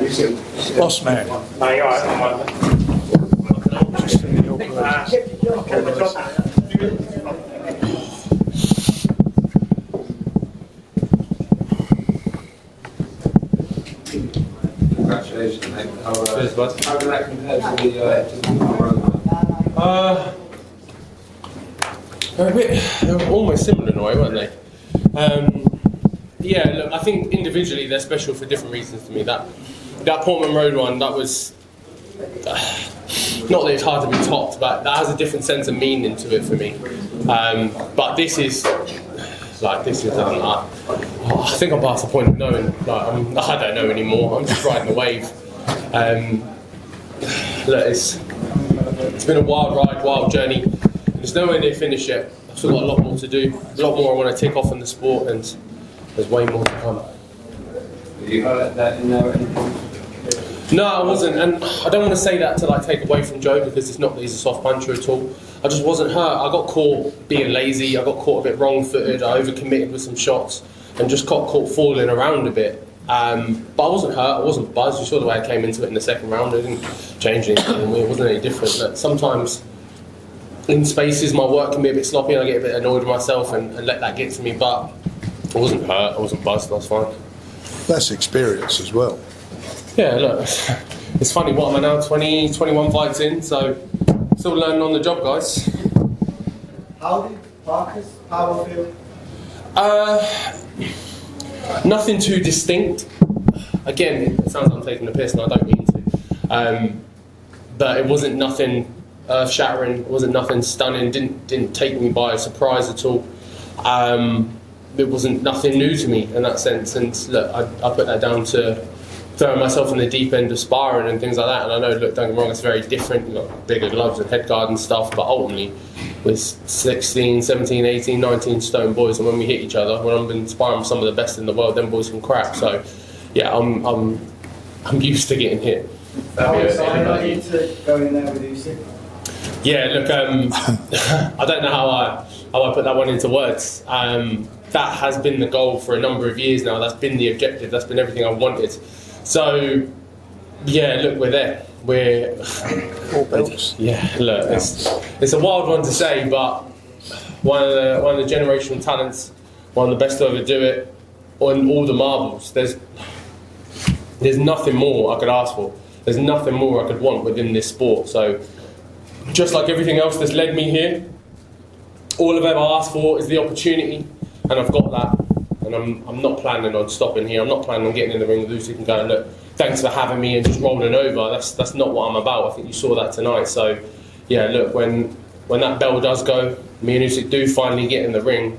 Boss man. Mate, all right. Just in your place. Congratulations, mate. Cheers, bud. How did that compare to the They were almost similar in a way, weren't they? Yeah, look, I think individually they're special for different reasons to me. That Portman Road one, that was not that it's hard to be topped, but that has a different sense of meaning to it for me. But this is I think I'm past the point of knowing. I don't know anymore. I'm just riding the wave. Look, it's been a wild ride, wild journey. There's nowhere near finish yet. I've still got a lot more to do. A lot more I want to tick off in the sport, and there's way more to come. You heard that in there or anything? No, I wasn't, and I don't want to say that to take away from Joe, because it's not that he's a soft puncher at all. I just wasn't hurt. I got caught being lazy. I got caught a bit wrong-footed. I overcommitted with some shots and just got caught falling around a bit. But I wasn't hurt. I wasn't buzzed. You saw the way I came into it in the second round. I didn't change anything. It wasn't any different. But sometimes in spaces my work can be a bit sloppy and I get a bit annoyed with myself and let that get to me. But I wasn't hurt. I wasn't buzzed. I was fine. That's experience as well. Yeah, look, it's funny, what am I now, 20, 21 fights in, so still learning on the job, guys. How did Parker's power feel? Nothing too distinct. Again, it sounds like I'm taking the piss and I don't mean to. But it wasn't nothing earth-shattering, it wasn't nothing stunning, didn't take me by surprise at all. It wasn't nothing new to me in that sense, and look, I put that down to throwing myself in the deep end of sparring and things like that. And I know, look, don't get me wrong, it's very different. You've got bigger gloves and head guard and stuff, but ultimately, we're 16, 17, 18, 19 stone boys, and when we hit each other, when I've been sparring with some of the best in the world, them boys can crack. So, yeah, I'm used to getting hit. How excited are you to go in there with Usyk? Yeah, look, I don't know how I put that one into words. That has been the goal for a number of years now. That's been the objective. That's been everything I wanted. So, yeah, look, we're there. We're All belts. Yeah, look, it's a wild one to say, but one of the generational talents, one of the best to ever do it, on all the marbles. There's nothing more I could ask for. There's nothing more I could want within this sport. So, just like everything else that's led me here, all I've ever asked for is the opportunity, and I've got that. And I'm not planning on stopping here. I'm not planning on getting in the ring with Usyk and going, look, thanks for having me, and just rolling over. That's not what I'm about. I think you saw that tonight. So, yeah, look, when that bell does go, me and Usyk do finally get in the ring,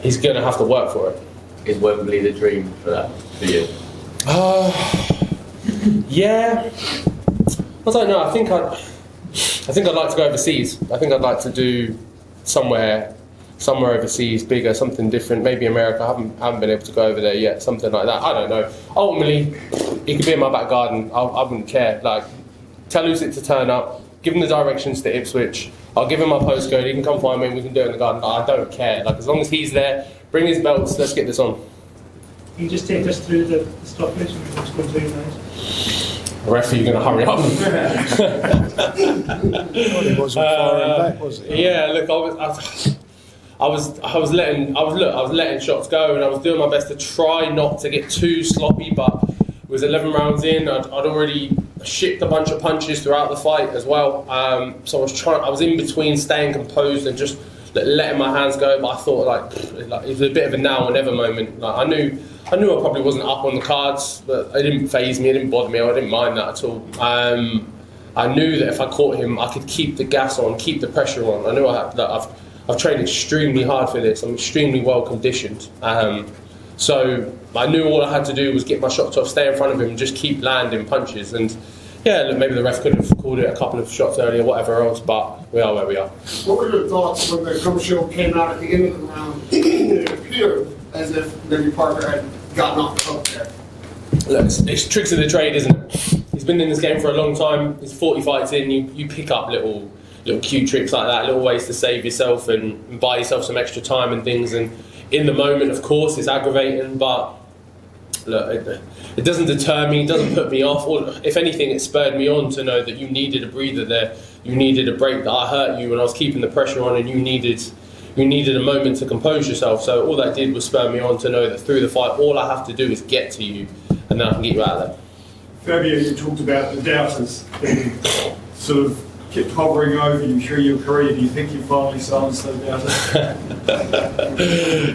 he's going to have to work for it. Is Wembley the dream for that for you? Yeah. I don't know. I think I'd like to go overseas. I think I'd like to do somewhere overseas, bigger, something different, maybe America. I haven't been able to go over there yet, something like that. I don't know. Ultimately, it could be in my back garden. I wouldn't care. Tell Usyk to turn up, give him the directions to Ipswich. I'll give him my postcode. He can come find me and we can do it in the garden. I don't care. As long as he's there, bring his belts, let's get this on. Can you just take us through the stoppage and what's going through your mind? Ref, you're going to hurry up. He wasn't firing back, was he? Yeah, look, I was letting shots go, and I was doing my best to try not to get too sloppy, but it was 11 rounds in. I'd already shipped a bunch of punches throughout the fight as well. So I was in between staying composed and just letting my hands go, but I thought it was a bit of a now or never moment. I knew I probably wasn't up on the cards, but it didn't faze me, it didn't bother me, I didn't mind that at all. I knew that if I caught him, I could keep the gas on, keep the pressure on. I knew I've trained extremely hard for this. I'm extremely well conditioned. So I knew all I had to do was get my shots off, stay in front of him, and just keep landing punches. And yeah, look, maybe the ref could have called it a couple of shots earlier, whatever else, but we are where we are. What were your thoughts when the commercial came out at the end of the round? It appeared as if Randy Parker had gotten off the hook there. Look, it's tricks of the trade, isn't it? He's been in this game for a long time. He's 40 fights in. You pick up little cute tricks like that, little ways to save yourself and buy yourself some extra time and things. And in the moment, of course, it's aggravating, but look, it doesn't deter me, it doesn't put me off. Or if anything, it spurred me on to know that you needed a breather there, you needed a break, that I hurt you when I was keeping the pressure on, and you needed a moment to compose yourself. So all that did was spur me on to know that through the fight, all I have to do is get to you, and then I can get you out of there. Fabio, you talked about the doubters being sort of kept hovering over you through your career. Do you think you finally silenced those doubters?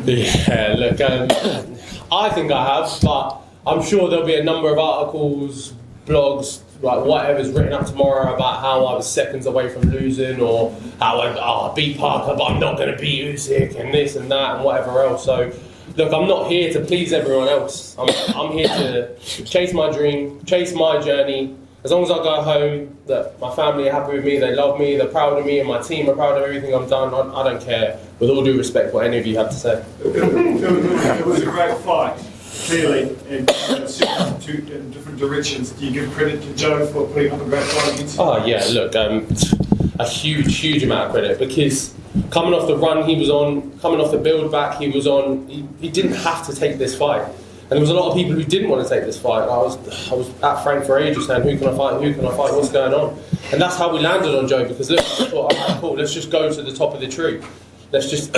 Yeah, look, I think I have, but I'm sure there'll be a number of articles, blogs, like whatever's written up tomorrow about how I was seconds away from losing, or how I beat Parker but I'm not going to beat Usyk, and this and that and whatever else. So look, I'm not here to please everyone else. I'm here to chase my dream, chase my journey. As long as I go home, that my family are happy with me, they love me, they're proud of me, and my team are proud of everything I've done, I don't care, with all due respect, what any of you have to say. It was a great fight, clearly, in two different directions. Do you give credit to Joe for putting up a great fight against you? Oh yeah, look, a huge amount of credit, because coming off the run he was on, coming off the build back he was on, he didn't have to take this fight. And there was a lot of people who didn't want to take this fight. I was at Frank for ages saying, who can I fight, what's going on? And that's how we landed on Joe, because look, I thought, okay, cool, let's just go to the top of the tree. Let's just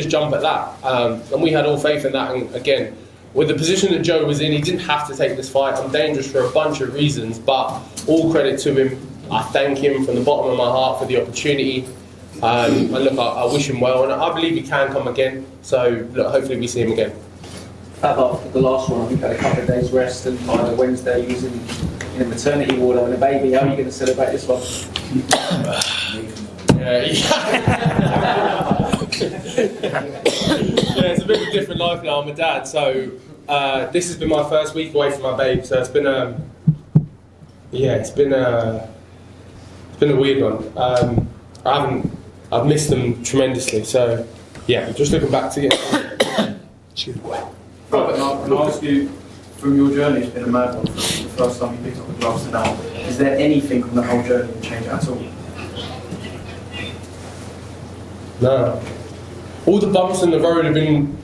jump at that. And we had all faith in that. And again, with the position that Joe was in, he didn't have to take this fight. I'm dangerous for a bunch of reasons, but all credit to him. I thank him from the bottom of my heart for the opportunity. And look, I wish him well, and I believe he can come again. So look, hopefully we see him again. After the last one, I think had a couple of days rest, and by the Wednesday he was in a maternity ward having a baby. How are you going to celebrate this one? Yeah, it's a bit of a different life now. I'm a dad, so this has been my first week away from my babe. So it's been it's been a weird one. I've missed them tremendously. So yeah, just looking back to get. Robert, can I ask you, from your journey, it's been a mad one from the first time you picked up the gloves to now. Is there anything from the whole journey that changed at all? No. All the bumps in the road have been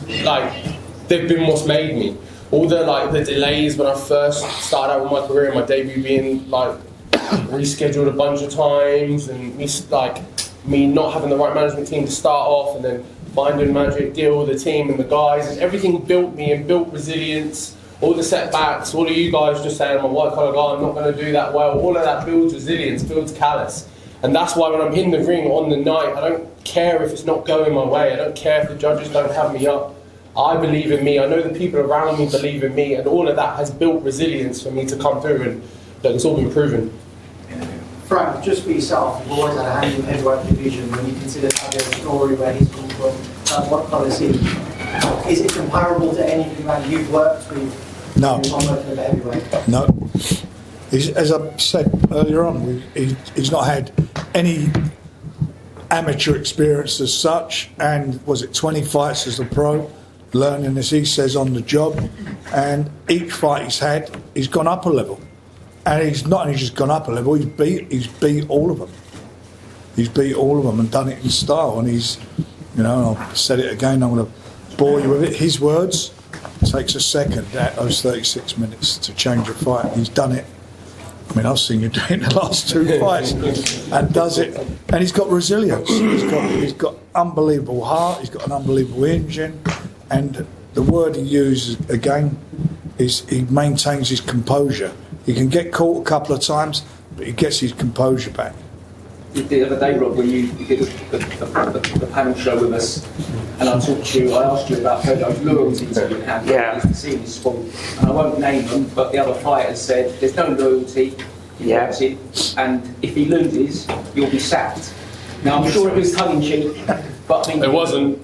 they've been what's made me. All the the delays when I first started out with my career, my debut being rescheduled a bunch of times, and me not having the right management team to start off, and then finding magic, deal with the team and the guys, and everything built me and built resilience. All the setbacks, all of you guys just saying I'm a white collar guy, I'm not going to do that well, all of that builds resilience, builds callous. And that's why when I'm in the ring on the night, I don't care if it's not going my way, I don't care if the judges don't have me up. I believe in me, I know the people around me believe in me, and all of that has built resilience for me to come through, and it's all been proven. Frank, just for yourself, you've always had a hand in the heavyweight division. When you consider Fabio's story, where he's come from, what colour is he? Is it comparable to anything that you've worked with? No. On working with heavyweight? No. As I said earlier on, he's not had any amateur experience as such, and was it 20 fights as a pro, learning, as he says, on the job, and each fight he's had, he's gone up a level. And he's not only just gone up a level, he's beat all of them. He's beat all of them and done it in style. And he's, I'll said it again, I'm going to bore you with it. His words, takes a second at those 36 minutes to change a fight. He's done it. I mean, I've seen you do it in the last two fights, and does it. And he's got resilience. He's got unbelievable heart. He's got an unbelievable engine. And the word he uses again is he maintains his composure. He can get caught a couple of times, but he gets his composure back. The other day, Rob, when you did the panel show with us, and I talked to you, I asked you about Kojo's loyalty to you and how you used to see in his sport. And I won't name them, but the other fighters said there's no loyalty, and if he loses, you'll be sacked. Now, I'm sure it was tongue-in-cheek, but I mean... It wasn't.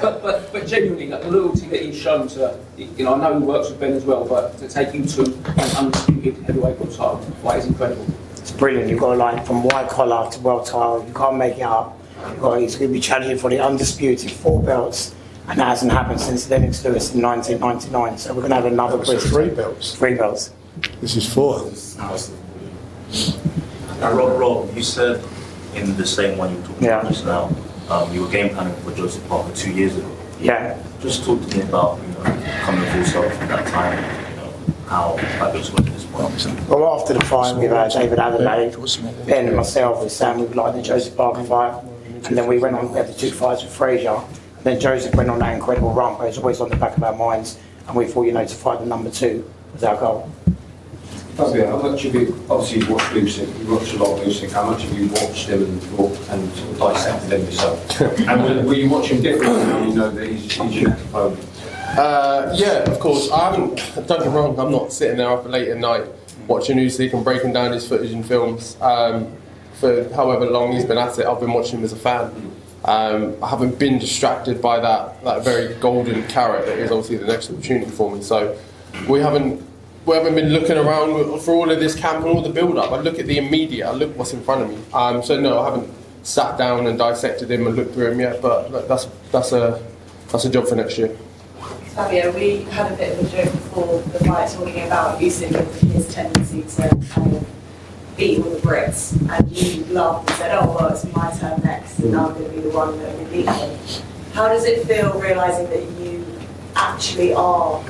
but genuinely, the loyalty that he's shown to, I know he works with Ben as well, but to take you to an undisputed heavyweight world title fight is incredible. It's brilliant. You've got a line from white collar to world title. You can't make it up. He's going to be challenging for the undisputed 4 belts, and that hasn't happened since Lennox Lewis in 1999. So we're going to have another British. 3 belts. 3 belts. This is 4. Rob, you said in the same one you were talking about just now, you were game planning for Joseph Parker 2 years ago. Yeah. Just talk to me about, coming full circle from that time, how Fabio's got to this point. Well, after the fight, we've had David Adelaide, Ben and myself, and Sam, we've like the Joseph Parker fight. And then we went on, we had the 2 fights with Frazier. And then Joseph went on that incredible run, but it was always on the back of our minds. And we thought, to fight the number 2 was our goal. Fabio, how much have you, obviously you've watched Usyk, you've watched a lot of Usyk, how much have you watched him and sort of dissected him yourself? And will you watch him differently now you know that he's your next opponent? Yeah, of course. I haven't, don't get me wrong, I'm not sitting there up late at night watching Usyk and breaking down his footage and films. For however long he's been at it, I've been watching him as a fan. I haven't been distracted by that very golden carrot that is obviously the next opportunity for me. So we haven't been looking around for all of this camp and all the build-up. I look at the immediate, I look what's in front of me. So no, I haven't sat down and dissected him and looked through him yet, but look, that's a job for next year. Fabio, we had a bit of a joke before the fight talking about Usyk and his tendency to kind of beat all the Brits, and you laughed and said, oh well, it's my turn next and I'm going to be the one that will beat him. How does it feel realising that you actually are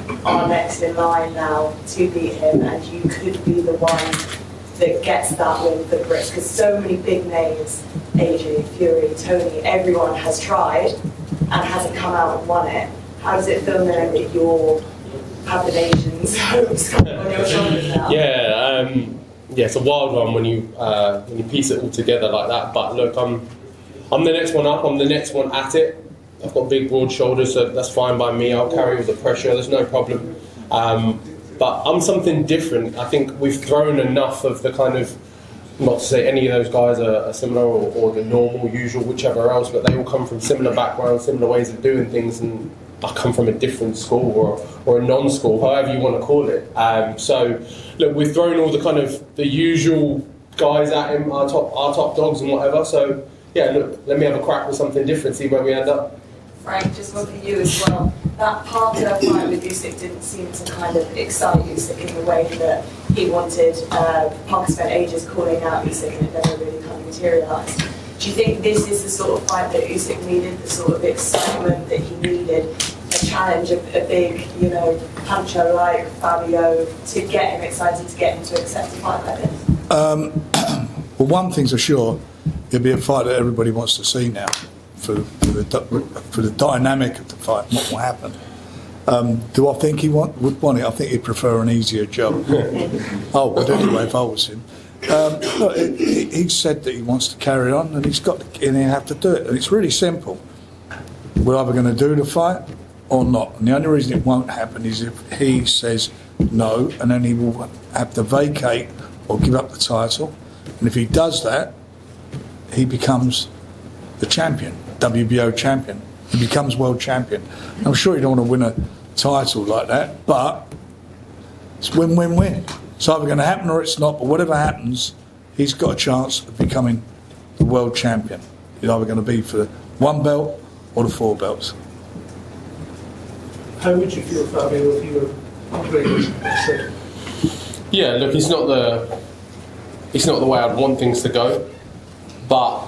next in line now to beat him, and you could be the one that gets that win for the Brits? Because so many big names, AJ, Fury, Tony, everyone has tried and hasn't come out and won it. How does it feel knowing that you have the nation's hopes on your shoulders now? Yeah, it's a wild one when you piece it all together like that. But look, I'm the next one up. I'm the next one at it. I've got big, broad shoulders, so that's fine by me. I'll carry all the pressure. There's no problem. But I'm something different. I think we've thrown enough of the kind of, not to say any of those guys are similar or the normal, usual, whichever else, but they all come from similar backgrounds, similar ways of doing things, and I come from a different school or a non-school, however you want to call it. So, look, we've thrown all the kind of the usual guys at him, our top dogs and whatever. So, yeah, look, let me have a crack with something different, see where we end up. Frank, just one for you as well. That Parker fight with Usyk didn't seem to kind of excite Usyk in the way that he wanted. Parker spent ages calling out Usyk and it never really kind of materialised. Do you think this is the sort of fight that Usyk needed, the sort of excitement that he needed, a challenge, a big, puncher like Fabio to get him excited, to get him to accept a fight like this? Well, one thing's for sure, it'll be a fight that everybody wants to see now for the dynamic of the fight, what will happen. Do I think he would want it? I think he'd prefer an easier job. Oh, but anyway, if I was him. Look, he said that he wants to carry on, and he'll have to do it. And it's really simple. We're either going to do the fight or not. And the only reason it won't happen is if he says no, and then he will have to vacate or give up the title. And if he does that, he becomes the champion, WBO champion. He becomes world champion. I'm sure you don't want to win a title like that, but it's win-win-win. It's either going to happen or it's not, but whatever happens, he's got a chance of becoming the world champion. He's either going to be for the 1 belt or the 4 belts. How would you feel, Fabio, if you were operating? Yeah, look, it's not the way I'd want things to go, but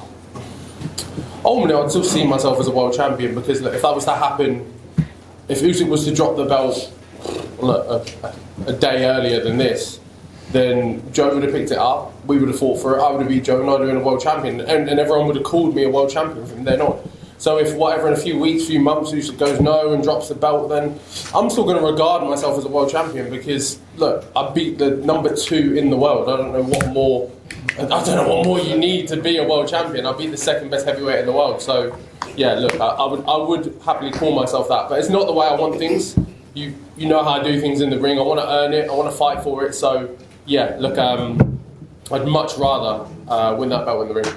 ultimately I'd still see myself as a world champion, because look, if that was to happen, if Usyk was to drop the belt a day earlier than this, then Joe would have picked it up, we would have fought for it, I would have beat Joe and I'd have been a world champion, and everyone would have called me a world champion from then on. So if whatever in a few weeks, few months, Usyk goes no and drops the belt, then I'm still going to regard myself as a world champion, because look, I beat the number 2 in the world. I don't know what more you need to be a world champion. I beat the 2nd best heavyweight in the world. So yeah, look, I would happily call myself that, but it's not the way I want things. You know how I do things in the ring. I want to earn it. I want to fight for it. So yeah, look, I'd much rather win that belt in the ring.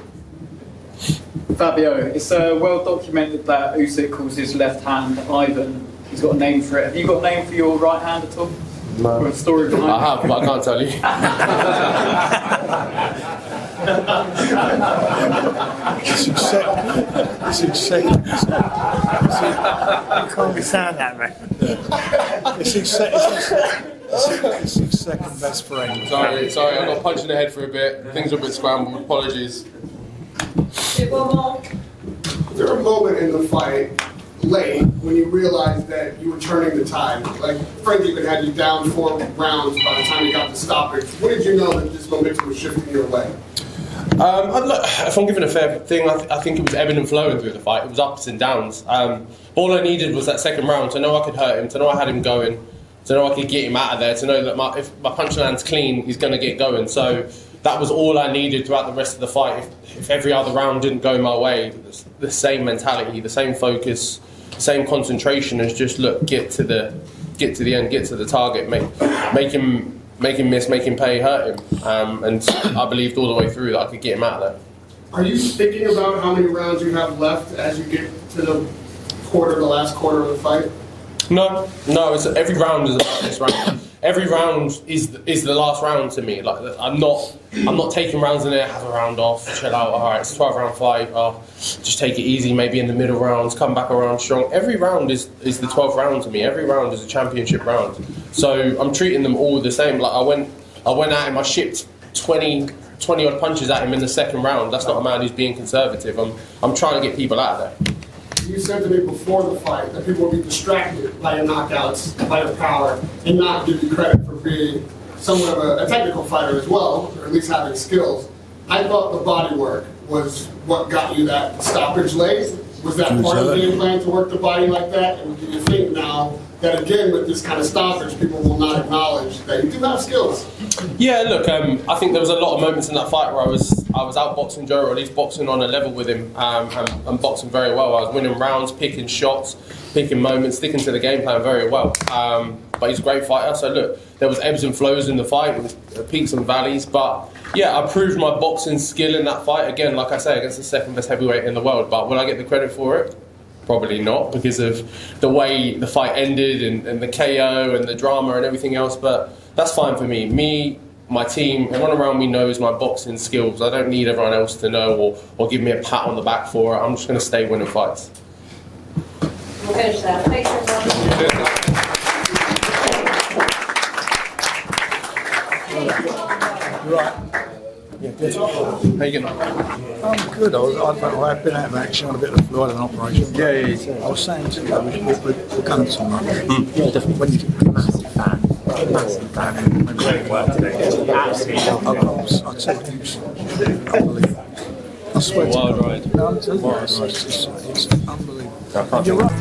Fabio, it's well documented that Usyk calls his left hand Ivan. He's got a name for it. Have you got a name for your right hand at all? No. Or a story behind I have, but I can't tell you. You can't be saying that, man. It's his second best friend. Sorry, I got punched in the head for a bit. Things are a bit scrambled. Apologies. Was there a moment in the fight late when you realized that you were turning the tide? Like, Frank even had you down 4 rounds by the time you got to stoppage. When did you know that this momentum was shifting your way? If I'm giving a fair thing, I think it was ebbing and flowing through the fight. It was ups and downs. All I needed was that second round to know I could hurt him, to know I had him going, to know I could get him out of there, to know that if my punch land's clean, he's going to get going. So that was all I needed throughout the rest of the fight. If every other round didn't go my way, the same mentality, the same focus, same concentration as just get to the end, get to the target, make him miss, make him pay, hurt him, and I believed all the way through that I could get him out of there. Are you thinking about how many rounds you have left as you get to the last quarter of the fight? No. It's, every round is about this round. Every round is the last round to me. Like I'm not taking rounds in there, have a round off, chill out. All right, it's a 12-round fight. Just take it easy. Maybe in the middle rounds, come back around strong. Every round is the 12th round to me. Every round is a championship round. So I'm treating them all the same. Like I went at him. I shipped 20 odd punches at him in the second round. That's not a man who's being conservative. I'm trying to get people out of there. You said to me before the fight that people will be distracted by your knockouts, by your power, and not give you credit for being somewhat of a technical fighter as well, or at least having skills. I thought the body work was what got you that stoppage late. Was that part of the game plan to work the body like that? And do you think now that again with this kind of stoppage, people will not acknowledge that you do have skills? Yeah, look, I think there was a lot of moments in that fight where I was outboxing Joe, or at least boxing on a level with him, and boxing very well. I was winning rounds, picking shots, picking moments, sticking to the game plan very well. But he's a great fighter, so look, there was ebbs and flows in the fight, it was peaks and valleys, but yeah, I proved my boxing skill in that fight, again, like I say, against the second best heavyweight in the world, but will I get the credit for it? Probably not, because of the way the fight ended and the KO and the drama and everything else, but that's fine for me. Me, my team, everyone around me knows my boxing skills. I don't need everyone else to know or give me a pat on the back for it. I'm just going to stay winning fights. We'll finish there. Thanks, everyone. Right. Yeah, good. How you getting on? I'm good. I've been out of action on a bit of a flu, had an operation. Yeah. I was saying to you, we're going to tomorrow. Yeah, definitely. When you massive fan, and great work today. Absolutely. I'll tell you, unbelievable. I swear to God. Wild ride. No, I'm telling you, it's unbelievable. You're right.